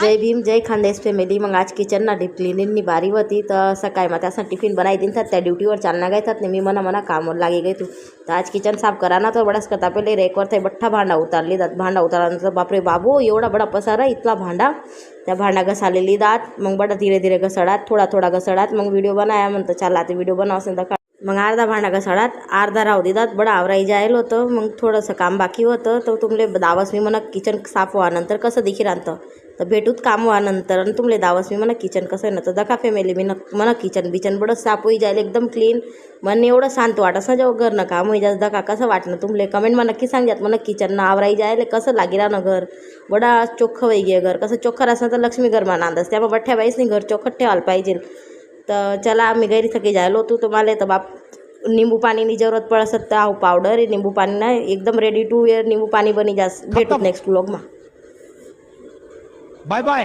जय भीम जय Khandesh family. मग आज kitchen ना डीप क्लीनिंगनी बारी होती तर सकाळी मग त्यासाठी टिफिन बनाई दिन था त्या ड्यूटीवर चालना गए था मी मना काम लागी गई तू तो आज किचन साफ कराना तो बड़ाच करता पहले रेकवर थे बठ्ठा भांडा उतारली दात भांडा उतारल्यानंतर बापरे बाबू एवढा बडा पसारा इतला भांडा त्या भांडा घसालेली दात मग बडा धीरे धीरे घसडात थोड़ा घसडात मग व्हिडिओ बनाया म्हणतो चला ते व्हिडिओ बनावसन तर मग अर्धा भांडा घसडात अर्धा राहू दिदात बडा आवराई जायला होतं मग थोडंसं काम बाकी होतं तर तुमले दावस मी म्हणा किचन साफ व्हानंतर कसं देखील राहतं तर भेटूत काम व्हानंतर आणि तुमले दावस मी म्हणा किचन कसं आहे ना तर दखा फॅमिली मी म्हणा किचन बिचन बडं साफ होई जायला एकदम क्लीन मन एवढं शांत वाटस ना जेव्हा घर ना काम होई जात दखा कसं वाटणं तुमले कमेंट मला नक्की सांगत म्हणा किचन ना आवराई जायला कसं लागी राहणं घर बडा चोख्खं वही गे घर कसं चोख्खं असं तर लक्ष्मी घर मान अंदाज त्यामुळे बठ्ठ्या बाईस नाही घर चोखट ठेवायला पाहिजे तर चला आम्ही गैरी थकी जायला होतो तो मला तर बाप नींबू पानी की जरूरत पड़ सकता है पाउडर नींबू पानी ना एकदम रेडी टू वेयर नींबू पानी बनी जा भेटूत नेक्स्ट व्लॉग में। Bye bye.